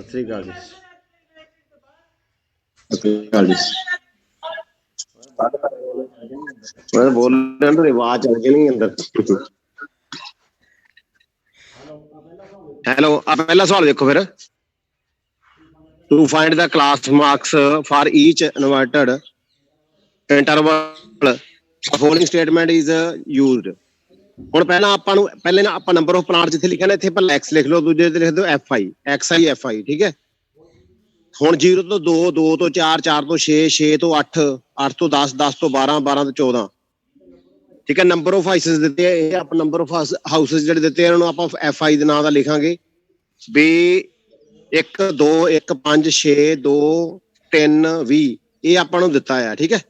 ਸਤਿ ਸ੍ਰੀ ਅਕਾਲ ਜੀ। ਮੈਂ ਬੋਲ ਰਿਹਾ ਤਾਂ ਆਵਾਜ਼ ਚੱਲ ਗਈ ਨਹੀਂ ਅੰਦਰ। ਹੈਲੋ, ਆ ਪਹਿਲਾ ਸਵਾਲ ਦੇਖੋ ਫਿਰ। To find the class marks for each inverted interval, a following statement is used. ਹੁਣ ਪਹਿਲਾਂ ਆਪਾਂ ਨੂੰ ਪਹਿਲੇ ਨਾ ਆਪਾਂ ਨੰਬਰ ਆਫ ਪਲਾਂਟ ਜਿੱਥੇ ਲਿਖਿਆ ਨਾ ਇੱਥੇ ਪਹਿਲਾਂ ਐਕਸ ਲਿਖ ਲਓ, ਦੂਜੇ ਤੇ ਲਿਖ ਦਿਓ F I, X I F I, ਠੀਕ ਹੈ। ਹੁਣ 0 ਤੋਂ 2, 2 ਤੋਂ 4, 4 ਤੋਂ 6, 6 ਤੋਂ 8, 8 ਤੋਂ 10, 10 ਤੋਂ 12, 12 ਤੋਂ 14, ਠੀਕ ਹੈ। ਨੰਬਰ ਆਫ ਹਾਊਸਿਸ ਦਿੱਤੇ ਆ, ਇਹ ਆਪਾਂ ਨੰਬਰ ਆਫ ਹਾਊਸਿਸ ਜਿਹੜੇ ਦਿੱਤੇ ਇਹਨਾਂ ਨੂੰ ਆਪਾਂ ਐਫ ਆਈ ਦੇ ਨਾਂ ਦਾ ਲਿਖਾਂਗੇ ਵੀ 1 2 1 5 6 2 3 20, ਇਹ ਆਪਾਂ ਨੂੰ ਦਿੱਤਾ ਆ, ਠੀਕ ਹੈ।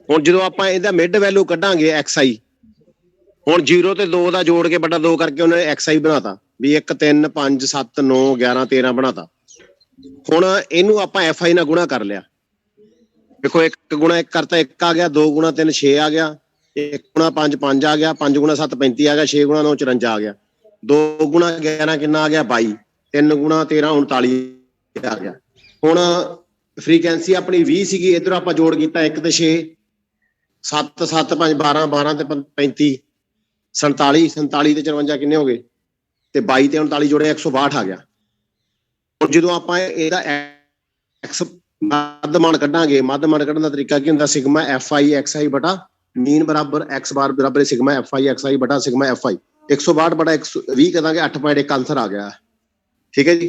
ਹੁਣ ਜਦੋਂ ਆਪਾਂ ਇਹਦਾ ਮਿਡ ਵੈਲਿਊ ਕੱਢਾਂਗੇ ਐਕਸ ਆਈ, ਹੁਣ 0 ਤੇ 2 ਦਾ ਜੋੜ ਕੇ ਬਟਾ 2 ਕਰਕੇ ਉਹਨੇ ਐਕਸ ਆਈ ਬਣਾਤਾ ਵੀ 1 3 5 7 9 11 13 ਬਣਾਤਾ। ਹੁਣ ਇਹਨੂੰ ਆਪਾਂ ਐਫ ਆਈ ਨਾਲ ਗੁਣਾ ਕਰ ਲਿਆ। ਦੇਖੋ 1 ਗੁਣਾ 1 ਕਰਤਾ 1 ਆ ਗਿਆ, 2 ਗੁਣਾ 3 6 ਆ ਗਿਆ, 1 ਗੁਣਾ 5 5 ਆ ਗਿਆ, 5 ਗੁਣਾ 7 35 ਆ ਗਿਆ, 6 ਗੁਣਾ 9 54 ਆ ਗਿਆ, 2 ਗੁਣਾ 11 ਕਿੰਨਾ ਆ ਗਿਆ 22, 3 ਗੁਣਾ 13 39 ਆ ਗਿਆ। ਹੁਣ ਫ੍ਰੀਕੁਐਂਸੀ ਆਪਣੀ 20 ਸੀਗੀ, ਇੱਧਰ ਆਪਾਂ ਜੋੜ ਕੀਤਾ 1 ਤੇ 6, 7 7 5 12, 12 ਤੇ 35 47, 47 ਤੇ 54 ਕਿੰਨੇ ਹੋ ਗਏ, ਤੇ 22 ਤੇ 39 ਜੋੜੇ 162 ਆ ਗਿਆ। ਹੁਣ ਜਦੋਂ ਆਪਾਂ ਇਹਦਾ ਐਕਸ ਮੱਧਮਾਨ ਕੱਢਾਂਗੇ, ਮੱਧਮਾਨ ਕੱਢਣ ਦਾ ਤਰੀਕਾ ਕੀ ਹੁੰਦਾ, sigma F I X I ਬਟਾ ਮੀਨ ਬਰਾਬਰ ਐਕਸ ਬਾਰ ਬਰਾਬਰ sigma F I X I ਬਟਾ ਸਿਗਮਾ ਐਫ ਆਈ। 162 ਬਟਾ 120 ਕਰਾਂਗੇ, 8.1 ਆਂਸਰ ਆ ਗਿਆ, ਠੀਕ ਹੈ ਜੀ।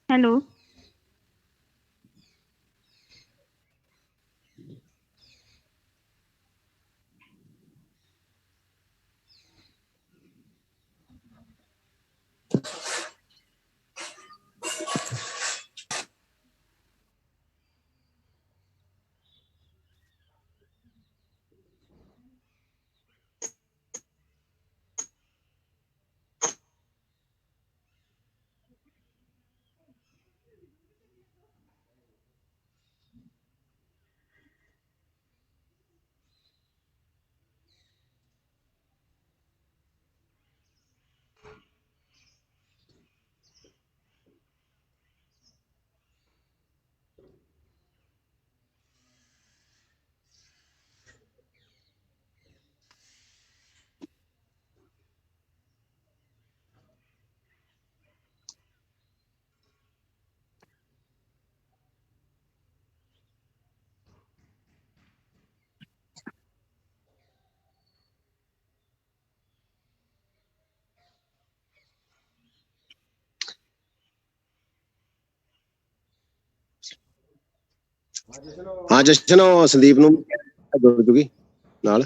हेलो, ਹਾਂ ਜਸ਼ਨ, ਸੰਦੀਪ ਨੂੰ ਜੁੜ ਜੂਗੀ ਨਾਲ।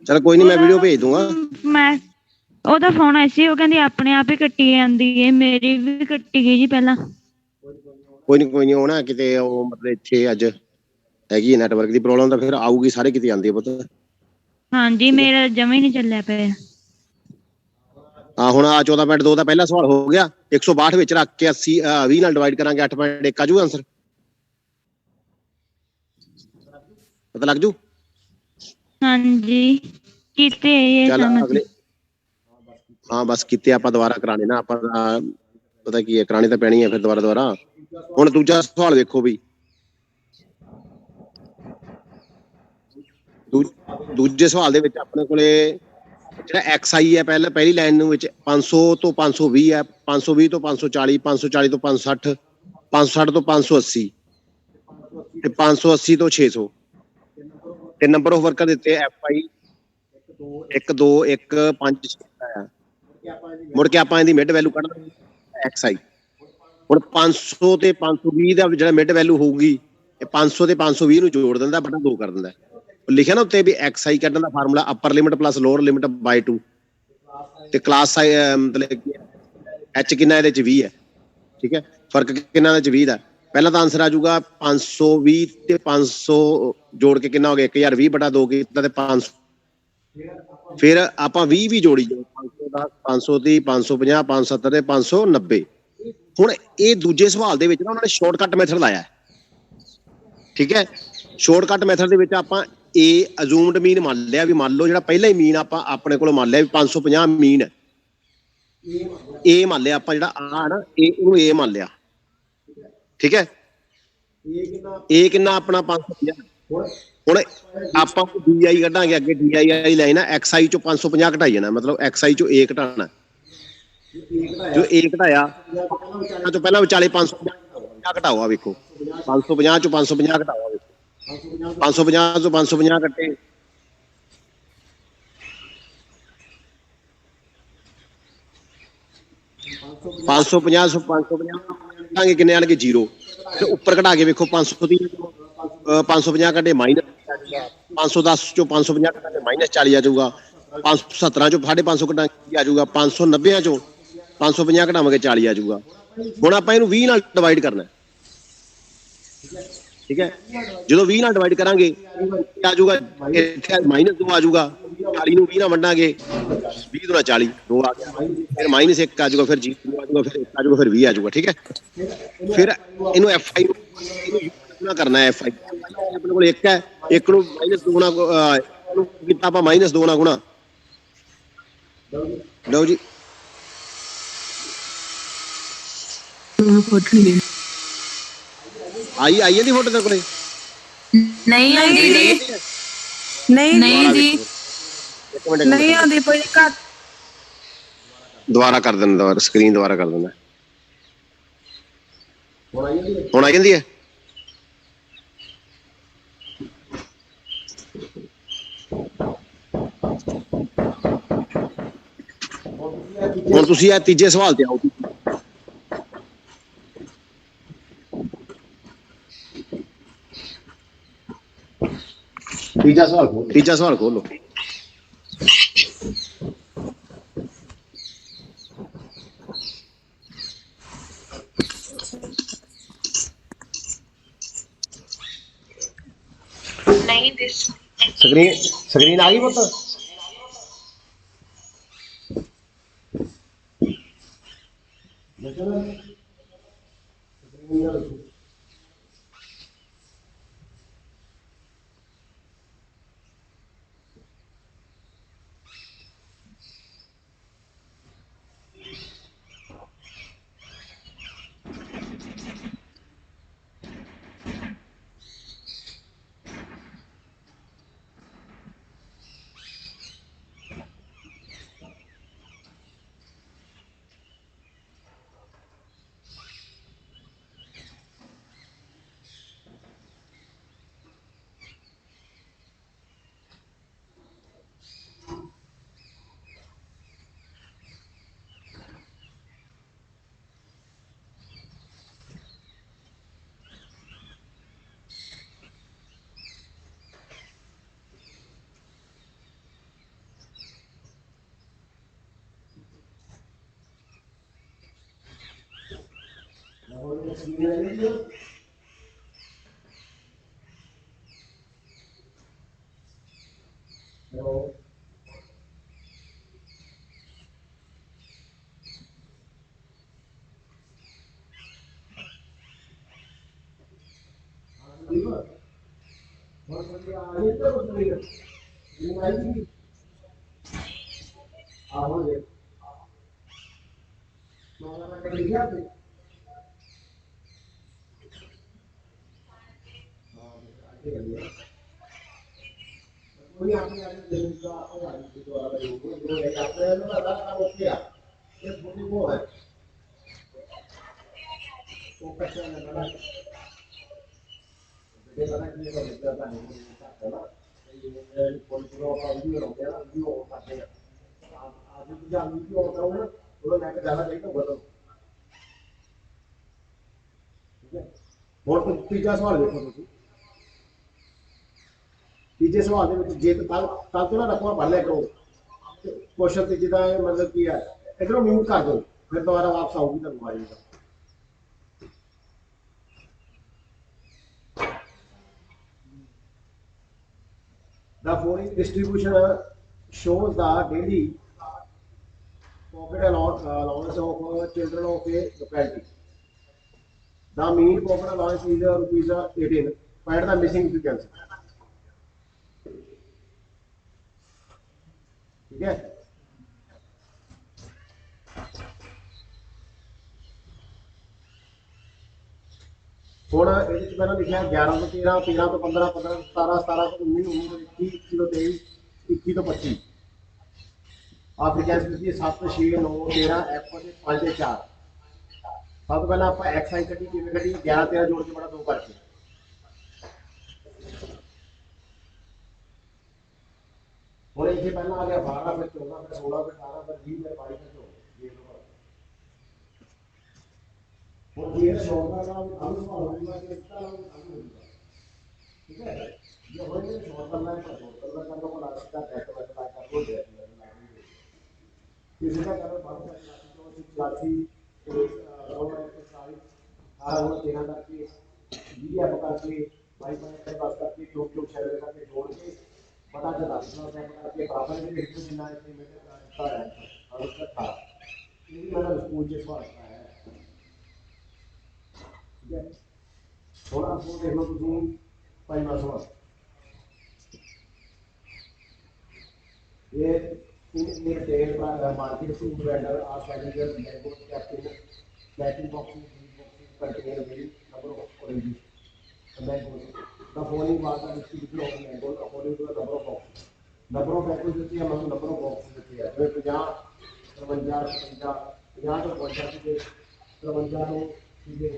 ਚਲ ਕੋਈ ਨਹੀਂ, ਮੈਂ ਵੀਡੀਓ ਭੇਜ ਦੂੰਗਾ। ਮੈਂ ਉਹਦਾ ਫੋਨ ਆਇਆ ਸੀ, ਉਹ ਕਹਿੰਦੀ ਆਪਣੇ ਆਪ ਹੀ ਕੱਟੀ ਜਾਂਦੀ ਹੈ, ਮੇਰੀ ਵੀ ਕੱਟੀ ਗਈ ਜੀ ਪਹਿਲਾਂ। ਕੋਈ ਨਹੀਂ ਉਹ ਨਾ ਕਿਤੇ ਉਹ ਮਤਲਬ ਇੱਥੇ ਅੱਜ ਹੈਗੀ ਨੈਟਵਰਕ ਦੀ ਪ੍ਰੋਬਲਮ, ਤਾਂ ਫਿਰ ਆਊਗੀ, ਸਾਰੇ ਕਿਤੇ ਆਉਂਦੀ ਹੈ ਪੁੱਤ। ਹਾਂਜੀ, ਮੇਰਾ ਜਮਾ ਹੀ ਨਹੀਂ ਚੱਲਿਆ ਪਿਆ। ਹਾਂ ਹੁਣ ਆ 14.2 ਦਾ ਪਹਿਲਾ ਸਵਾਲ ਹੋ ਗਿਆ। 162 ਵਿੱਚ ਰੱਖ ਕੇ 80 20 ਨਾਲ ਡਿਵਾਈਡ ਕਰਾਂਗੇ, 8.1 ਆ ਜੂ ਆਂਸਰ। ਪਤਾ ਲੱਗ ਜੂ। ਹਾਂਜੀ ਕੀਤੇ ਚੱਲ ਅਗਲੇ, ਹਾਂ ਬਸ ਕੀਤੇ ਆਪਾਂ ਦੁਬਾਰਾ ਕਰਾਣੇ ਨਾ, ਆਪਾਂ ਪਤਾ ਕੀ ਹੈ ਕਰਾਣੀ ਤਾਂ ਪੈਣੀ ਹੈ ਫਿਰ ਦੁਬਾਰਾ। ਹੁਣ ਦੂਜਾ ਸਵਾਲ ਵੇਖੋ ਵੀ, ਦੂਜੇ ਸਵਾਲ ਦੇ ਵਿੱਚ ਆਪਣੇ ਕੋਲੇ ਜਿਹੜਾ ਐਕਸ ਆਈ ਹੈ ਪਹਿਲੀ ਲਾਈਨ ਨੂੰ ਵਿੱਚ 500 ਤੋਂ 520 ਹੈ, 520 ਤੋਂ 540, 540 ਤੋਂ 560, 560 ਤੋਂ 580 ਤੇ 580 ਤੋਂ 600 ਤੇ ਨੰਬਰ ਆਫ ਵਰਕਰ ਦਿੱਤੇ ਐਫ ਆਈ 1 2 1 5 6 ਆ। ਮੁੜ ਕੇ ਆਪਾਂ ਇਹਦੀ ਮਿਡ ਵੈਲੂ ਕੱਢ ਐਕਸ ਆਈ। ਹੁਣ 500 ਤੇ 520 ਦਾ ਜਿਹੜਾ ਮਿਡ ਵੈਲਿਊ ਹੋਊਗੀ ਇਹ 500 ਤੇ 520 ਨੂੰ ਜੋੜ ਦਿੰਦਾ ਬਟਾ 2 ਕਰ ਦਿੰਦਾ। ਲਿਖਿਆ ਨਾ ਉੱਤੇ ਵੀ XI ਕੱਢਣ ਦਾ ਫਾਰਮੂਲਾ ਅਪਰ ਲਿਮਿਟ ਪਲੱਸ ਲੋਅਰ ਲਿਮਿਟ ਬਾਈ 2 ਤੇ ਕਲਾਸ ਮਤਲਬ H ਕਿੰਨਾ ਇਹਦੇ ਚ 20 ਹੈ। ਠੀਕ ਹੈ, ਫਰਕ ਕਿੰਨਾ ਦੇ ਚ 20 ਦਾ। ਪਹਿਲਾਂ ਤਾਂ ਆਨਸਰ ਆ ਜਾਊਗਾ 520 ਤੇ 500 ਜੋੜ ਕੇ ਕਿੰਨਾ ਹੋ ਗਿਆ 1020 ਬਟਾ 2 ਕੀਤਾ ਤੇ 500। ਫਿਰ ਆਪਾਂ 20 ਵੀ ਜੋੜੀ ਜਾਓ 510 530 550 570 ਤੇ 590। ਹੁਣ ਇਹ ਦੂਜੇ ਸਵਾਲ ਦੇ ਵਿੱਚ ਨਾ ਉਹਨਾਂ ਨੇ ਸ਼ਾਰਟਕਟ ਮੈਥਡ ਲਾਇਆ। ਠੀਕ ਹੈ, ਸ਼ਾਰਟਕਟ ਮੈਥਡ ਦੇ ਵਿੱਚ ਆਪਾਂ A ਅਜ਼ੂਮਡ ਮੀਨ ਮੰਨ ਲਿਆ ਵੀ ਮੰਨ ਲਓ ਜਿਹੜਾ ਪਹਿਲਾ ਹੀ ਮੀਨ ਆਪਾਂ ਆਪਣੇ ਕੋਲ ਮੰਨ ਲਿਆ ਵੀ 550 ਮੀਨ ਹੈ। A ਮੰਨ ਲਿਆ ਆਪਾਂ ਜਿਹੜਾ ਆ ਨਾ ਇਹਨੂੰ A ਮੰਨ ਲਿਆ। ਠੀਕ ਹੈ, A ਕਿੰਨਾ ਆਪਣਾ 550। ਹੁਣ ਆਪਾਂ DI ਕੱਢਾਂਗੇ ਅੱਗੇ DI ਵਾਲੀ ਲਾਈਨ ਆ XI ਚੋਂ 550 ਘਟਾਈ ਜਾਣਾ ਮਤਲਬ XI ਚੋਂ A ਘਟਾਣਾ। ਜੋ A ਘਟਾਇਆ ਤੋਂ ਪਹਿਲਾਂ ਵਿਚਾਲੇ 550 ਘਟਾਓ ਆ ਵੇਖੋ 550 ਚੋਂ 550 ਘਟਾਓ 550 ਤੋਂ 550 ਕੱਟੇ 550 ਤੋਂ 550 ਕਿੰਨੇ ਆਣਗੇ 0। ਤੇ ਉੱਪਰ ਘਟਾ ਕੇ ਵੇਖੋ 530 550 ਕੱਢੇ ਮਾਈਨਸ 510 ਚੋਂ 550 ਕੱਢਾ ਕੇ ਮਾਈਨਸ 40 ਆ ਜਾਊਗਾ। 517 ਚੋਂ 550 ਕੱਢਾ ਆ ਜਾਊਗਾ। 590 ਚੋਂ 550 ਘਟਾਵਾਂਗੇ 40 ਆ ਜਾਊਗਾ। ਹੁਣ ਆਪਾਂ ਇਹਨੂੰ 20 ਨਾਲ ਡਿਵਾਈਡ ਕਰਨਾ। ਠੀਕ ਹੈ, ਜਦੋਂ 20 ਨਾਲ ਡਿਵਾਈਡ ਕਰਾਂਗੇ ਆ ਜਾਊਗਾ ਇੱਥੇ -2 ਆ ਜਾਊਗਾ। 40 ਨੂੰ 20 ਨਾਲ ਵੰਡਾਂਗੇ 20 ਦੁਣਾ 40 2 ਆ ਗਿਆ। ਫਿਰ -1 ਆ ਜਾਊਗਾ ਫਿਰ 0 ਆ ਜਾਊਗਾ ਫਿਰ 1 ਆ ਜਾਊਗਾ ਫਿਰ 20 ਆ ਜਾਊਗਾ। ਠੀਕ ਹੈ, ਫਿਰ ਇਹਨੂੰ FI ਨੂੰ ਕਰਨਾ ਹੈ। FI ਆਪਣੇ ਕੋਲ 1 ਹੈ 1 ਨੂੰ -2 ਨਾਲ ਕੀਤਾ ਆਪਾਂ -2 ਨਾਲ ਗੁਣਾ। ਲਓ ਜੀ ਆਈ ਜਾਂਦੀ ਫੋਟੋ ਤੇਰੇ ਕੋਲੇ? ਨਹੀਂ ਆਉਂਦੀ ਜੀ, ਨਹੀਂ ਜੀ ਨਹੀਂ ਆਉਂਦੀ ਪਈ ਘੱਟ। ਦੁਬਾਰਾ ਕਰ ਦਿੰਦਾ ਸਕਰੀਨ ਦੁਬਾਰਾ ਕਰ ਦਿੰਦਾ। ਹੁਣ ਆ ਜਾਂਦੀ ਹੈ? ਹੁਣ ਤੁਸੀਂ ਇਹ ਤੀਜੇ ਸਵਾਲ ਤੇ ਆਓ। ਤੀਜਾ ਸਵਾਲ ਖੋਲੋ। ਨਹੀਂ ਦਿਸ ਸਕਰੀਨ ਆ ਗਈ ਪੁੱਤ? ਹੁਣ ਤੀਜਾ ਸਵਾਲ ਦੇਖੋ ਤੁਸੀਂ। ਤੀਜੇ ਸਵਾਲ ਦੇ ਵਿੱਚ ਜੇ ਕੱਲ ਤੋਂ ਨਾ ਰਕਮਾਂ ਪੜ੍ਹ ਲਿਆ ਕਰੋ। ਕੁਐਸਚਨ ਤੇ ਜਿੱਦਾਂ ਮਤਲਬ ਕੀ ਹੈ, ਇਧਰੋਂ ਮਿਊਟ ਕਰ ਦਿਓ, ਫਿਰ ਦੁਬਾਰਾ ਵਾਪਸ ਆਊਗੀ ਤੁਹਾਨੂੰ ਆ ਜਾਏਗਾ। The following distribution shows the daily pocket allowance of children of a locality. The mean pocket allowance is rupees 18. Find the missing frequency. ठीक है। ਹੁਣ ਇਹਦੇ ਵਿੱਚ ਪਹਿਲਾਂ ਲਿਖਿਆ 11 ਤੋਂ 13, 13 ਤੋਂ 15, 15 ਤੋਂ 17, 17 ਤੋਂ 19, 19 ਤੋਂ 21, 21 ਤੋਂ 23, 21 ਤੋਂ 25। ਆ ਫ੍ਰੀਕੁਐਂਸੀ ਦਿੱਤੀ 7, 6, 9, 13, F ਤੇ 5 ਤੇ 4। ਸਭ ਤੋਂ ਪਹਿਲਾਂ ਆਪਾਂ XI ਕੱਢੀ, ਕਿਵੇਂ ਕੱਢੀ? 11, 13 ਜੋੜ ਕੇ ਬੜਾ 2 ਕਰਕੇ। ਹੁਣ ਇੱਥੇ ਪਹਿਲਾਂ ਆ ਗਿਆ 12, ਫਿਰ 14, ਫਿਰ 16, ਫਿਰ 18, ਫਿਰ 20, ਫਿਰ 22, ਫਿਰ 24। ਹੁਣ ਜੇ ਸ਼ੌਕ ਦਾ ਨਾਮ ਕੰਮ ਸਵਾਲ ਹੋਊਗਾ ਕਿ ਇਸ ਤਰ੍ਹਾਂ ਕੰਮ ਹੋਊਗਾ। ਠੀਕ ਹੈ। ਜੇ ਹੋਏ ਤਾਂ ਸ਼ੌਕ ਕਰਨਾ ਹੈ ਤਾਂ ਸ਼ੌਕ ਕਰਨਾ, ਕਰ ਲਓ, ਬਣਾ ਸਕਦਾ ਟੈਕ ਵਗੈਰਾ ਕਰ ਲਓ, ਜੇ ਕਿਸੇ ਦਾ ਕਰੋ ਬਾਅਦ ਵਿੱਚ ਕਲਾਸੀ ਤੇ ਉਹਨਾਂ ਦੇ ਸਾਰੀ 18 13 ਕਰਕੇ 20 ਐਪ ਕਰਕੇ 22 10 ਕਰਕੇ ਕਿਉਂ ਸ਼ੈਰ ਕਰਕੇ ਜੋੜ ਕੇ बड़ा जो 10 करके बराबर में लिख जितना इसमें मैंने का है और उसका था ये भी मैंने स्कूल के सवाल का है। ठीक है। थोड़ा आपको देख लो तुम पहला सवाल ये in retail market food vendor are selling their mango capting packing boxes contain very number of oranges mangoes. The following was the distribution of mangoes according to the number of boxes. Number of apples देती है, मतलब number of boxes देती है। जो 50, 53, 50, 50 तो 50 के 53 तो सीधे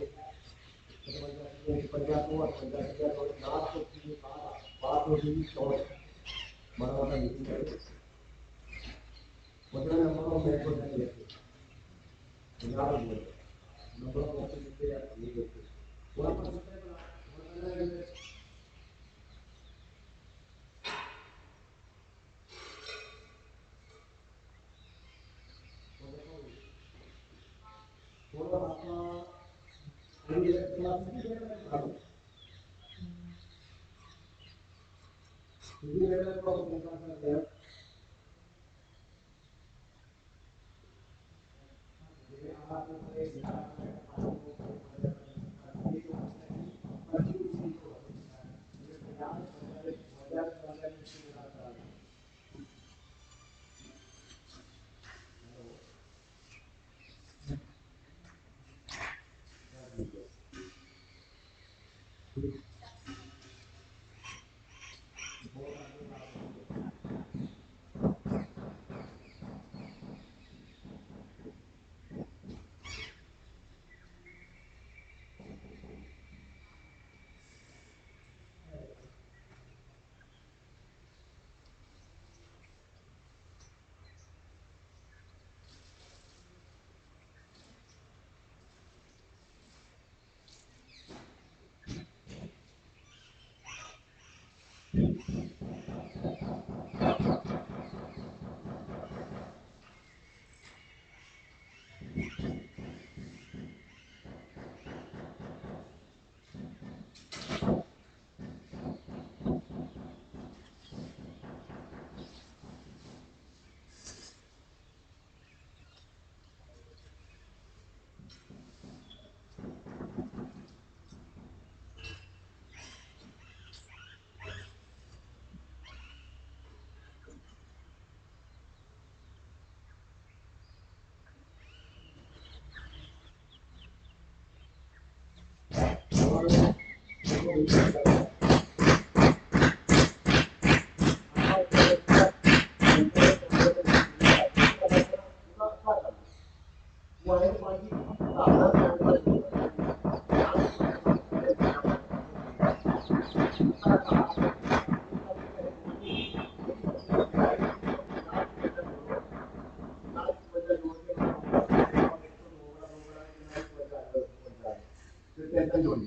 53 के 50 तो 50 के 50 तो सीधे 12 तो सीधे 14 बड़ा बड़ा लिखी है। मतलब नंबर ऑफ मैंगोज देती है 50 नंबर ऑफ boxes देती है ये देती है। थोड़ा सा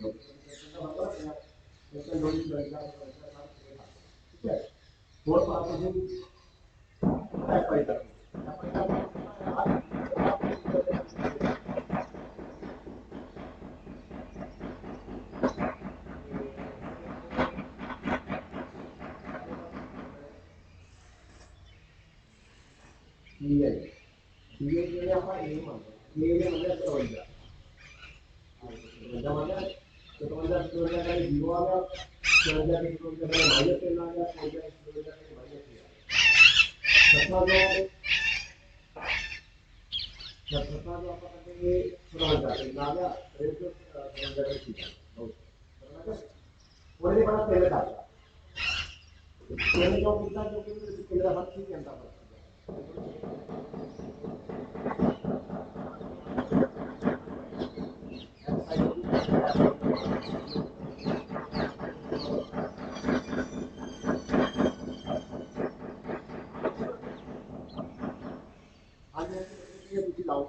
ठीक है और बात एफआई तक DA DA ਜਿਹੜੇ ਆਪਾਂ A ਮੰਨਦੇ A ਨੇ ਮੰਨਿਆ 53 53 ਮੰਨਿਆ 53 53 ਦਾ 0 ਆ ਗਿਆ 53 ਦੇ 53 ਦਾ ਮਾਈਨਸ 3 ਆ ਗਿਆ 53 ਦੇ 53 ਦਾ ਮਾਈਨਸ 3 ਆ ਗਿਆ सत्ता जो आप करेंगे थोड़ा जाते ना गया रेट तो जगह ठीक है बहुत और ये बड़ा पहले था मैंने जो कितना जो कि केंद्र हर चीज जनता आज ये कुछ लाओ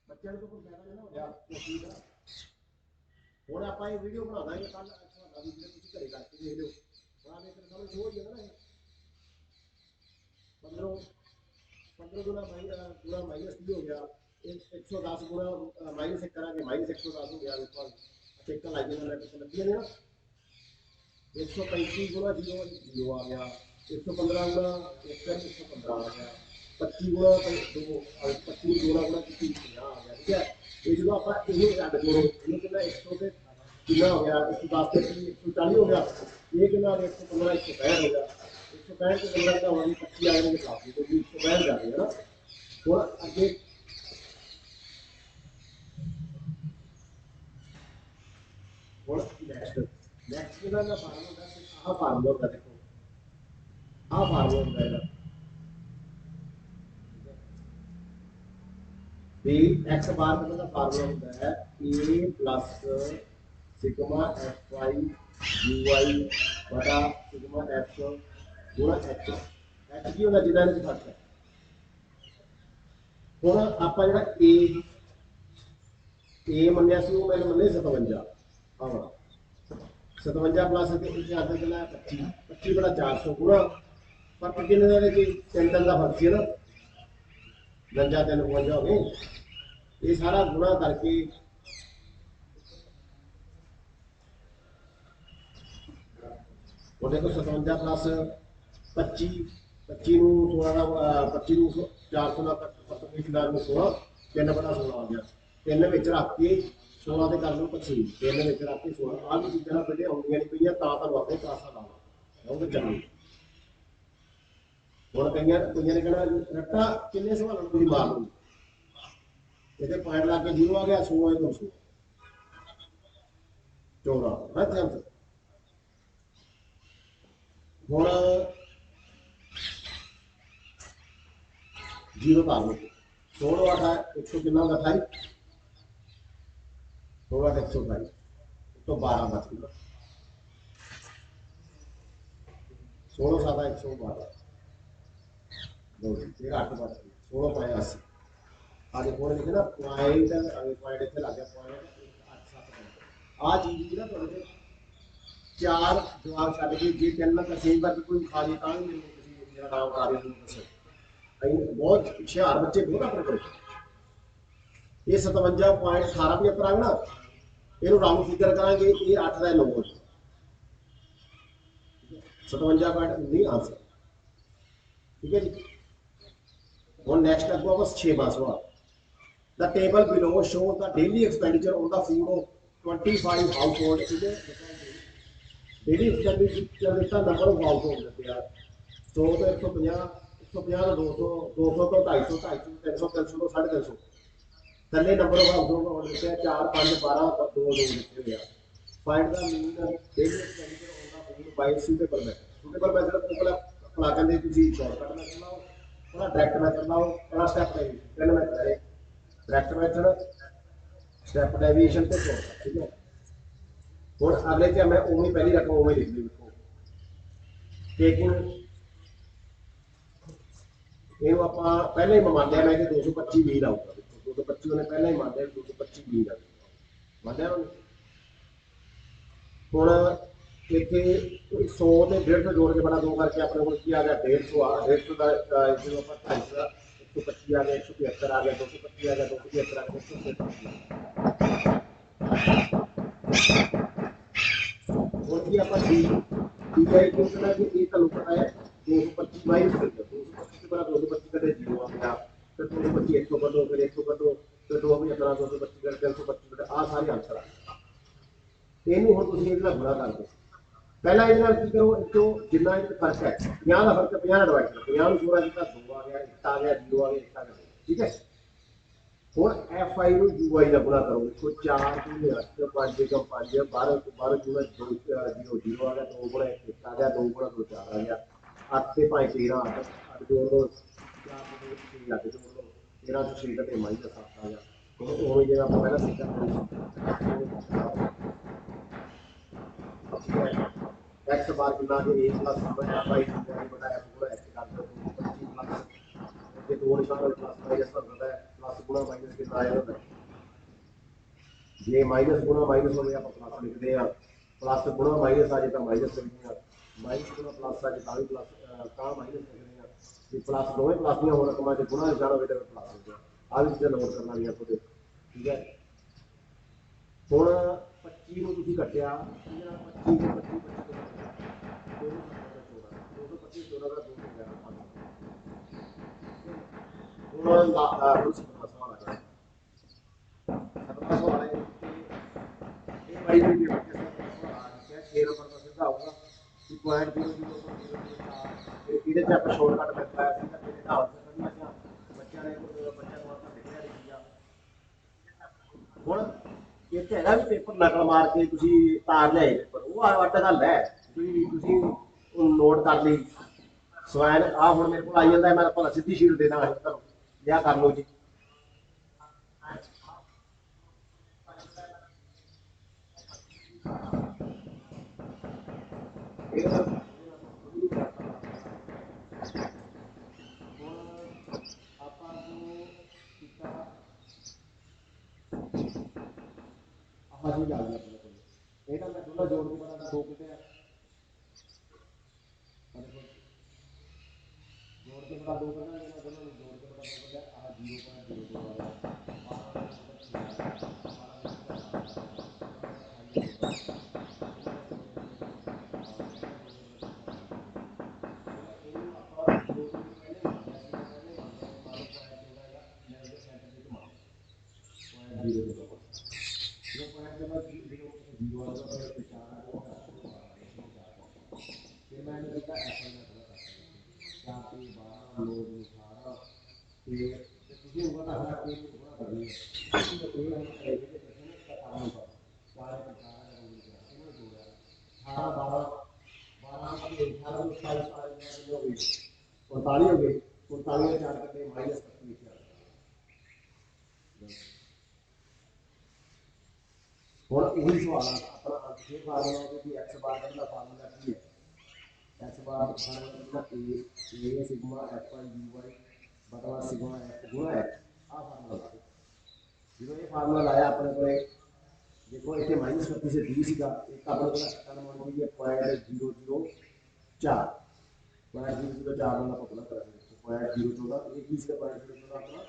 ਬੱਚਿਆਂ ਨੂੰ ਕੋਈ ਫਾਇਦਾ ਨਹੀਂ ਨਾ ਹੋਇਆ ਉਹ ਚੀਜ਼ ਦਾ। ਹੁਣ ਆਪਾਂ ਇਹ ਵੀਡੀਓ ਬਣਾ ਦਾਂਗੇ ਕੱਲ ਤੁਹਾਡਾ ਵੀ ਜਿਹੜਾ ਤੁਸੀਂ ਘਰੇ ਕਰਕੇ ਦੇਖ ਲਿਓ। ਹੁਣ ਆ ਦੇਖ ਸਮਝ ਹੋ ਹੀ ਨਾ ਇਹ 15 15 ਗੁਣਾ ਮਾਈਨਸ ਕੀ ਹੋ ਗਿਆ, 110 ਗੁਣਾ ਮਾਈਨਸ ਇੱਕ ਕਰਾਂਗੇ ਮਾਈਨਸ 110 ਹੋ ਗਿਆ। ਵੇਖੋ ਟੇਕਾ ਲੱਗ ਜਾਂਦਾ ਟੇਕਾ ਲੱਗੀ ਨੇ ਨਾ 135 ਗੁਣਾ 0 ਆ ਗਿਆ, 115 ਗੁਣਾ 115 ਆ ਗਿਆ, 25 ਗੁਣਾ 2 25 ਗੁਣਾ 50 ਆ ਗਿਆ। ਠੀਕ ਹੈ, ਇਹ ਜਦੋਂ ਆਪਾਂ ਇਹਨੂੰ ਰੱਦ ਕਰੋ ਇਹਨੂੰ ਕਿੰਨਾ 100 ਤੇ ਕਿੰਨਾ ਹੋ ਗਿਆ 110 ਤੇ 140 ਹੋ ਗਿਆ, ਇਹ ਕਿੰਨਾ 115 165 ਹੋ ਗਿਆ। 165 ਤੇ 15 ਦਾ ਹੋਣੀ 25 ਆ ਜਾਣਗੇ ਕਾਫੀ तो 165 ਜਾ ਰਹੀ है ना। थोड़ा आगे नेक्स्ट कितना ना फार्मूला है, आह फार्मूला होता है। देखो आह फार्मूला होता है बी एक्स बार का मतलब फार्मूला होता है a plus sigma F y u y बटा सिग्मा एफ गुणा एच एच की होना जितना में फर्क है। ਹੁਣ ਆਪਾਂ ਜਿਹੜਾ a ਮੰਨਿਆ ਸੀ ਉਹ ਮੈਨੂੰ ਮੰਨੇ 57 ਆਵਾ 57 ਪਲੱਸ ਤੇ ਇਹ ਆ ਗਿਆ 25 25 ਬੜਾ 400 ਪੂਰਾ ਪਰ ਕਿੰਨੇ ਦਾ ਕਿ 3 ਦਾ ਫਰਕ ਸੀ ਨਾ ਗੰਜਾ 352 ਹੋ ਗਏ। ਇਹ ਸਾਰਾ ਗੁਣਾ ਕਰਕੇ ਉਹ ਦੇਖੋ 57 ਪਲੱਸ 25 25 ਨੂੰ 16 ਦਾ 25 ਨੂੰ 400 ਨਾਲ 25 ਨੂੰ 16 3 ਬਟਾ 16 ਆ ਗਿਆ। 3 ਵਿੱਚ ਰੱਖ ਕੇ 16 ਤੇ ਕਰ ਲਓ 25 3 ਵਿੱਚ ਰੱਖ ਕੇ 16 ਆਹ ਵੀ ਚੀਜ਼ਾਂ ਬੜੇ ਆਉਂਦੀਆਂ ਨਹੀਂ ਪਈਆਂ ਤਾਂ ਵਾਪੇ ਕਲਾਸਾਂ ਲਾਉਣਾ ਉਹ ਚੱਲੂ। ਹੁਣ ਕਈਆਂ ਨੇ ਕਹਿਣਾ ਰੱਟਾ ਕਿੰਨੇ ਸਵਾਲਾਂ ਨੂੰ ਤੁਸੀਂ ਮਾਰ ਲਓ ਇਹਦੇ ਪੁਆਇੰਟ ਲਾ ਕੇ 0 ਆ ਗਿਆ 16 200 14 ਹੈ ਧਿਆਨ। ਹੁਣ 0 ਕਰ ਲਓ 16 8 100 कितना होगा 28 16 128 तो 12 बच गया 16 7 112 दो फिर 8 बच गया 16 85 आगे कोण लिखे ना पॉइंट आगे पॉइंट इथे लग गया पॉइंट 8 7 आ चीज ना थोड़े चार जवाब छड़ के जे तीन का सेम करके कोई खाली ਤਾਂ ਨਹੀਂ ਮੈਨੂੰ ਤੁਸੀਂ ਮੇਰਾ ਨਾਮ ਕਰਾ ਦਿਓ ਤੁਸੀਂ बहुत हुशियार बच्चे बहुत अपने को ये 57.18 75 ना ये राउंड फिगर करेंगे ये 8 का 9 57.19 आंसर। ठीक है जी। और नेक्स्ट अगो बस 6वां सवाल the table below show the daily expenditure on the food of 25 house hold. Daily expenditure का नंबर ऑफ हाउस होल्ड देते हैं 100 तो 150 150 200 200 तो 250 250 300 300 तो 350 थले नंबर ऑफ हाउस होल्ड लिखे 4 5 12 2 2 लिखे हुए find the mean daily expenditure on the food by suitable method को अप्लाई करने की शॉर्टकट में करना हो थोड़ा डायरेक्ट मेथड लाओ थोड़ा स्टेप डेविएशन पहले मैं करे डायरेक्ट मेथड स्टेप डेविएशन तो शॉर्टकट। ठीक है। और अगले क्या मैं ओमी पहली रकम ओमी लिख ली देखो टेकिंग ਇਹਨੂੰ ਆਪਾਂ ਪਹਿਲਾਂ ਹੀ ਮੰਨ ਲਿਆ ਮੈਂ ਕਿ 225 ਮੀਲ ਆਊਗਾ 225 ਉਹਨੇ ਪਹਿਲਾਂ ਹੀ ਮੰਨ ਲਿਆ 225 ਮੀਲ ਆਊਗਾ ਮੰਨ ਲਿਆ ਉਹਨੇ। ਹੁਣ ਇੱਥੇ 100 ਤੇ 150 ਜੋੜ ਕੇ ਬੜਾ 2 ਕਰਕੇ ਆਪਣੇ ਕੋਲ ਕੀ ਆ ਗਿਆ 150 ਆ 150 ਦਾ ਜਦੋਂ ਆਪਾਂ 250 ਦਾ 125 ਆ ਗਿਆ 175 ਆ ਗਿਆ 225 ਆ ਗਿਆ 275 ਆ ਗਿਆ 175 ਹੁਣ ਕੀ ਆਪਾਂ ਜੀ ਠੀਕ ਹੈ ਕਿਉਂਕਿ ਕਿ ਇਹ ਤੁਹਾਨੂੰ ਪਤਾ ਹੈ 225 ਮਾਈਨਸ कर दो 225 के बाद 225 का 0 आ गया फिर 225 100 कर दो फिर 100 कर दो फिर 275 225 कर 325 बेटा आ सारे आंसर आ ਇਹਨੂੰ ਹੁਣ ਤੁਸੀਂ ਇਹਦੇ ਨਾਲ ਗੁਣਾ ਕਰ ਦਿਓ। ਪਹਿਲਾਂ ਇਹਦੇ ਨਾਲ ਕੀ ਕਰੋ ਇੱਥੋਂ ਜਿੰਨਾ ਇਹ ਫਰਕ ਹੈ 50 ਦਾ ਫਰਕ 50 ਨਾਲ ਡਿਵਾਈਡ ਕਰੋ 50 ਨੂੰ 16 ਕੀਤਾ 2 ਆ ਗਿਆ 1 ਆ ਗਿਆ 0 ਆ ਗਿਆ 1 ਆ ਗਿਆ। ਠੀਕ ਹੈ। ਹੁਣ ਐਫ ਆਈ ਨੂੰ ਯੂ ਆਈ ਦਾ ਗੁਣਾ ਕਰੋ, ਦੇਖੋ 4 2 8 5 1 5 12 12 ਜੂਣਾ 2 0 0 ਆ ਗਿਆ, 2 ਗੁਣਾ 1 ਆ ਗਿਆ, 2 ਗੁਣਾ 2 4 ਆ ਗਿਆ, 8 ਤੇ 5 13 8 8 ਜੋੜ ਦੋ 4 ਤੇ 6 8 ਜੋੜ ਦੋ 13 ਤੋਂ 6 ਤੇ ਮਾਈਨਸ 7 ਆ ਗਿਆ। ਹੁਣ ਉਹ ਜਿਹੜਾ ਆਪਾਂ ਪਹਿਲਾਂ ਸਿੱਧਾ एक्स बार कितना है ए प्लस एफ आई बटा एफ गुणा एक्स कर दो 25 प्लस ये दो निशान प्लस माइनस पर होता है, प्लस गुणा माइनस कितना आएगा होता है ये माइनस गुणा माइनस हो गया, अपन प्लस लिखते हैं, प्लस गुणा माइनस आ जाता माइनस लिखते हैं, माइनस गुणा प्लस आ जाता भी प्लस का माइनस लिखते हैं, ये प्लस दो प्लस नहीं हो रहा तो गुणा निशान हो गया प्लस हो गया। आ भी चीज़ें नोट करना नहीं आपको, ठीक है। ਹੁਣ 25 ਨੂੰ ਤੁਸੀਂ ਕੱਟਿਆ, 25 ਦੇ 25 225 14 ਦਾ 211 ਹੁਣ ਸਤਵਾਂ ਸਵਾਲ ਆ ਗਿਆ, ਸਤਵਾਂ ਸਵਾਲ ਹੈ ਇਹ ਬਾਈ ਜੀ ਦੇ ਬੱਚੇ ਸਵਾਲ ਆ ਗਿਆ 6 ਨੰਬਰ ਦਾ ਸਿੱਧਾ ਆਊਗਾ ਕਿ 0.0004 ਇਹਦੇ ਚ ਆਪਾਂ ਸ਼ਾਰਟਕਟ ਦਿੱਤਾ ਹੈ ਸਿੱਧਾ ਤੇਰੇ ਨਾਲ ਕਰਨਾ ਬੱਚਿਆਂ ਨੇ ਬੱਚਾ ਨੂੰ ਆਪ ਲਿਖਿਆ ਲਿਖਿਆ। ਹੁਣ ਇੱਥੇ ਹੈਗਾ ਵੀ ਪੇਪਰ ਨਕਲ ਮਾਰ ਕੇ ਤੁਸੀਂ ਤਾਰ ਲਿਆਏ ਪੇਪਰ, ਉਹ ਅੱਡ ਗੱਲ ਹੈ, ਤੁਸੀਂ ਨੋਟ ਕਰ ਲਈ ਸਵੈਨ ਆ ਹੁਣ ਮੇਰੇ ਕੋਲ ਆਈ ਜਾਂਦਾ, ਮੈਂ ਤੁਹਾਨੂੰ ਸਿੱਧੀ ਸ਼ੀਟ ਦੇ ਦਾਂਗਾ ਤੁਹਾਨੂੰ ਲਿਆ ਕਰ ਲਓ ਜੀ। ਆਪਾਂ ਨੂੰ ਕੀਤਾ ਆਹ ਜੀ ਆ ਗਿਆ ਆਪਣੇ ਕੋਲ, ਇਹਦਾ ਮੈਂ ਦੋਨਾਂ ਜੋੜ ਕੇ ਬਣਾ 2 ਕਿਤੇ जोड़ के बड़ा 2 करना, ये दोनों जोड़ के बड़ा 2 करना, आ 0.02 आ गया फिर मैंने देखा एप्पल में थोड़ा चार पे 12 लोग 18 ਤੇ ਤੁਸੀਂ ਉਹ ਨਾ ਹਰਾ ਕੇ ਪੂਰਾ ਕਰਨੀ ਹੈ, ਇਹ ਹੁਣ ਇਹਦੇ ਪ੍ਰਸ਼ਨ ਦਾ ਕਾਰਨ ਹੈ ਸਾਰੇ ਪ੍ਰਕਾਰ ਦਾ ਰੂਲ ਕਰਾ ਇਹਨੂੰ ਜੋੜਿਆ 18 12 12 ਤੇ 18 ਨੂੰ 27 ਸਾਲ ਦੇ ਕਿੰਨੇ ਹੋ ਗਏ 45 ਹੋ ਗਏ, 45 ਦੇ 4 ਕੱਟੇ ਮਾਈਨਸ 25 ਲਿਖਿਆ। ਹੁਣ ਉਹੀ ਸਵਾਲ ਆਪਣਾ ਅੱਜ ਇਹ ਫਾਰਮੂਲਾ ਹੈ ਕਿ x ਬਾਰ ਦਾ ਫਾਰਮੂਲਾ ਕੀ ਹੈ, x bar formula a sigma F I u y बटा सिग्मा एफ गुणा एक्स आ फार्मूला ला जो ये फार्मूला लाया अपने को देखो इतने माइनस 25 से 20 का एक अपने को टर्म मान लीजिए 0.004 0.004 वाला पता करेंगे 0.014 ये 20 का 0.014 अपना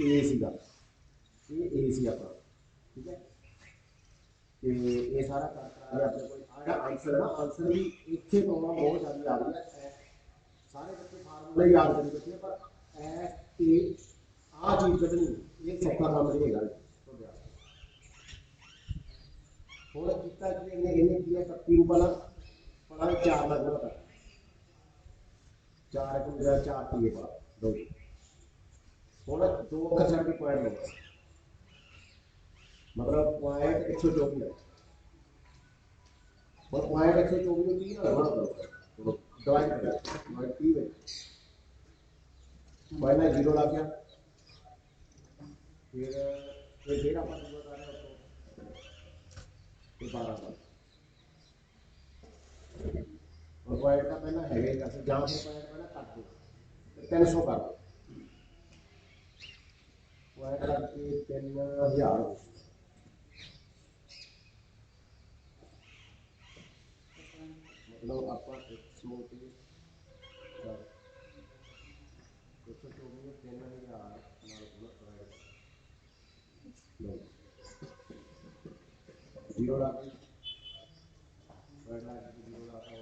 ए सी का ये सी अपना, ठीक है। ਤੇ ਇਹ ਸਾਰਾ ਕਰ ਲਿਆ ਆਪਣੇ ਕੋਲ ਆਇਆ ਆਨਸਰ ਨਾ, ਆਨਸਰ ਵੀ ਇੱਥੇ ਪਾਉਣਾ ਬਹੁਤ ਜ਼ਿਆਦਾ ਆ ਰਹੀ ਹੈ, ਸਾਰੇ ਬੱਚੇ ਫਾਰਮੂਲਾ ਯਾਦ ਕਰੀ ਬੱਚੇ ਪਰ ਐ ਤੇ ਆ ਚੀਜ਼ ਕੱਢਣੀ ਇਹ ਸੌਖਾ ਕੰਮ ਨਹੀਂ ਹੈਗਾ ਤੁਹਾਡੇ ਵਾਸਤੇ। ਹੁਣ ਕੀਤਾ ਕਿ ਇਹਨੇ ਕੀ ਹੈ 31 ਨੂੰ ਪਹਿਲਾਂ 4 ਦਾ ਗੁਣਾ ਕਰ 4 ਇੱਕ ਮੇਰਾ 4 ਪੀਏ ਪਾ ਦੋ ਹੁਣ 2 ਅੱਖਰ ਛੱਡ ਕੇ ਪੁਆਇੰਟ ਲਓ मतलब पॉइंट 124 है और पॉइंट 124 को 3 गुणा करो डिवाइड करो डिवाइड 3 है पहला 0 ला गया फिर डेढ़ अपन बता रहे हो तो 12 का और पॉइंट का पहला है जैसे जहां से पॉइंट पहला काट दो 300 कर दो पॉइंट करके 3000 मतलब आपका 100 के 124 3000 ਨਾਲ ਗੁਣਾ ਕਰਾਂਗੇ 0 ਲਾ ਕੇ पॉइंट ला के 0 लाता है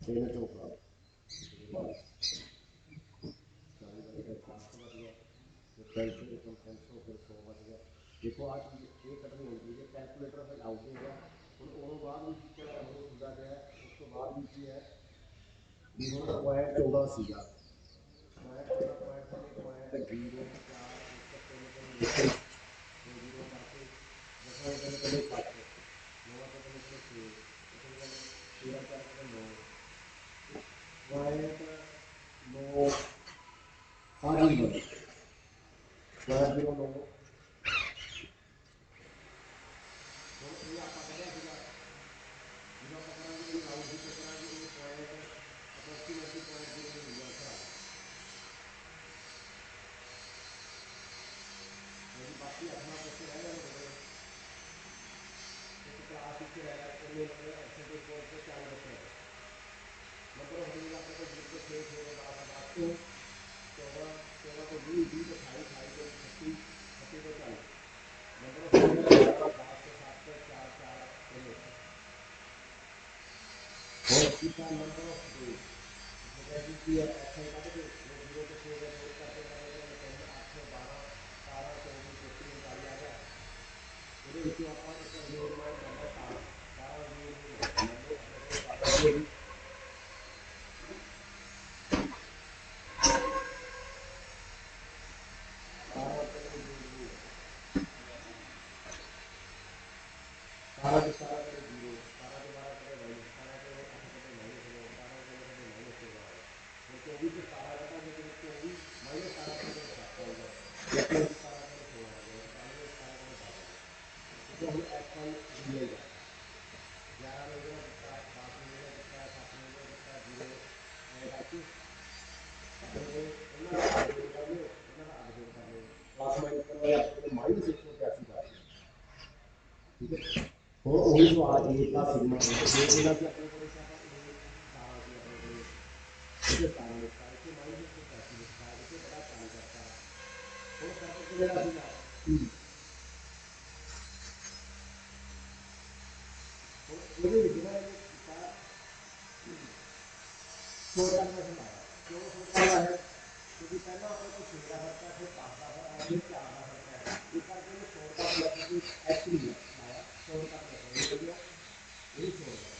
तेरह चौका देखो आज ये कटनी होनी चाहिए कैलकुलेटर फिर आउट हो गया और बाद ਸਵਾਲ ਵੀ ਕੀ ਹੈ ਵੀ ਹੁਣ ਪੁਆਇੰਟ 14 ਸੀਗਾ ਪੁਆਇੰਟ 14 ਪੁਆਇੰਟ ਤੇ ਪੁਆਇੰਟ 0 4 1 3 3 2 0 ਕਰਕੇ ਦਸਾਂ ਦੇ ਤਿੰਨ 7 ਨਵਾਂ ਦੇ ਤਿੰਨ 6 13 4 9 ਪੁਆਇੰਟ 9 ਸਾਰੀ ਉਮਰ ਪੁਆਇੰਟ 0 9 ਹੁਣ ਇਹ ਆਪਾਂ ਕਰਿਆ ਸੀਗਾ ਜਦੋਂ ਆਪਾਂ ਕਰਾਂਗੇ ਇਹ ਰਾਊਂਡ ਵਿੱਚ ਕਰਾਂਗੇ ਇਹ ਪੁਆਇੰਟ ਅਪਰੋਕਸੀਮੇਟਲੀ ਪੁਆਇੰਟ 0 ਦੇ ਮਿਲ ਆਂਸਰ ਆ ਗਿਆ ਬਾਕੀ ਆਪਣਾ ਕੁਛ ਰਹਿ ਗਿਆ ਤੁਹਾਡੇ ਇੱਕ ਕਲਾਸ ਵਿੱਚ ਰਹਿ ਗਿਆ ਉਹਨੇ ਨੰਬਰ ਐਕਸਲ ਦੇ ਕੋਰਸ ਤੇ 40 ਬੱਚੇ ਨੰਬਰ ਹੋ ਜਾਏਗਾ ਆਪਣੇ ਕੋਲ 0 ਤੋਂ 6 6 ਤੋਂ 10 10 ਤੋਂ 14 14 ਤੋਂ 20 20 ਤੋਂ 28 28 ਤੋਂ 36 36 ਤੋਂ 40 नंबर हो गया 10 से 7 4 4 3 और इसका नंबर ऑफ डे जैसे कि एक्शन का तो 0 से 6 का जोड़ करके मैंने 3 8 12 17 24 25 39 आ गया ਉਹਦੇ ਵਿੱਚੋਂ ਆਪਾਂ ਇੱਕ ਅਰੇਂਜਮੈਂਟ ਕਰਨਾ 17 ਜੀ ਮੰਨ ਲਓ ਆਪਣੇ ਕੋਲ 17 ਜੀ सारा के सारा करे 0 17 के 12 करे माइनस 17 के 8 करे माइनस 9 17 के 9 करे माइनस 13 और 24 के 17 घटा के 24 माइनस 17 करे 7 आएगा 17 करे 16 आ जाएगा 17 करे 10 आ जाएगा तो हम f1 मिलेगा 11 में गुना कितना 10 में गुना कितना 7 में गुना कितना 0 ऐड करके ਇਹਨਾਂ ਦਾ ਅੱਡ ਜੋੜ ਕਰ ਲਿਓ ਇਹਨਾਂ ਦਾ ਅੱਡ ਜੋੜ ਕਰ ਲਿਓ ਪਲੱਸ ਮਾਈਨਸ ਕਰਨਾ ਹੈ ਆਪਣੇ ਕੋਲ -183 ਕਰ ਠੀਕ ਹੈ ਹੁਣ ਉਹੀ ਸਵਾਲ ਇਹ ਦਾ ਸਿਗਮਾ ਇਹ ਇਹਨਾਂ ਦੀ ਆਪਣੇ ਕੋਲ ਆਪਾਂ ਇਹ 17 ਸੀ ਆਪਣੇ ਕੋਲ ਇਹਦੇ 17 ਲਿਖਤਾ ਇੱਥੇ -183 ਲਿਖਤਾ ਇੱਥੇ ਬੜਾ 40 ਕਰਤਾ ਹੁਣ ਫਰਕ ਕਿਹੜਾ ਸੀਗਾ ਹੁਣ ਇਹਦੇ ਵਿੱਚ ਨਾ ਇਹਨੇ ਕੀਤਾ ਛੋਟਾ ਪ੍ਰਸ਼ਨ ਆਇਆ ਕਿਉਂ ਛੋਟਾ ਆਇਆ क्योंकि पहला अपने को 6 का फर्क है फिर 5 का फर्क है फिर 4 का फर्क है इस करके मैं छोड़ का प्लस एक्स नहीं लाया छोड़ का प्लस हो गया यही छोड़ का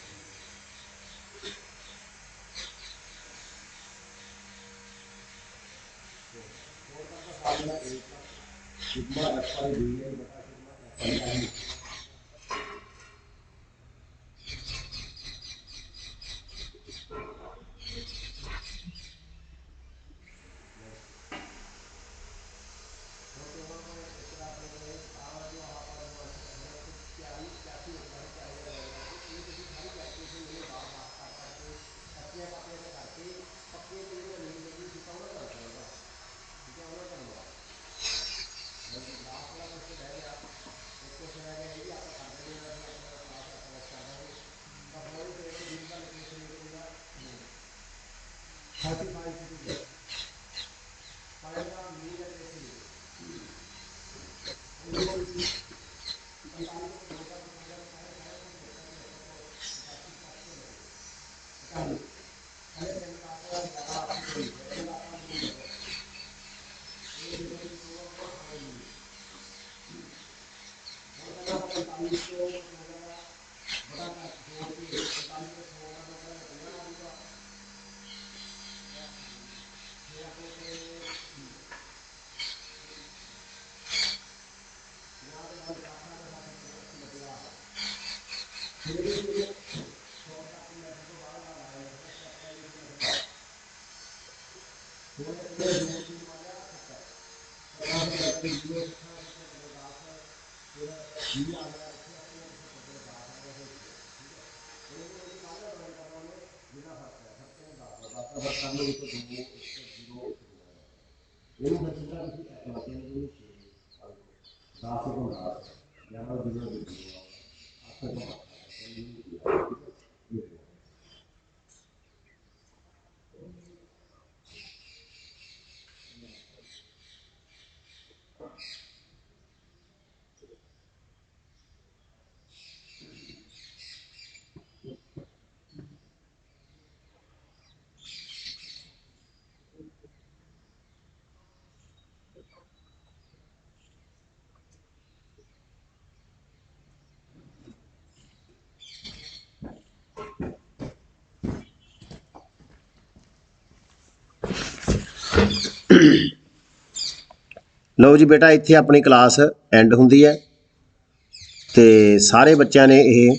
छोड़ का formula a plus sigma F I D A बटा सिग्मा एफ आई आई ਲਓ ਜੀ ਬੇਟਾ, ਇੱਥੇ ਆਪਣੀ ਕਲਾਸ ਐਂਡ ਹੁੰਦੀ ਹੈ ਤੇ ਸਾਰੇ ਬੱਚਿਆਂ ਨੇ ਇਹ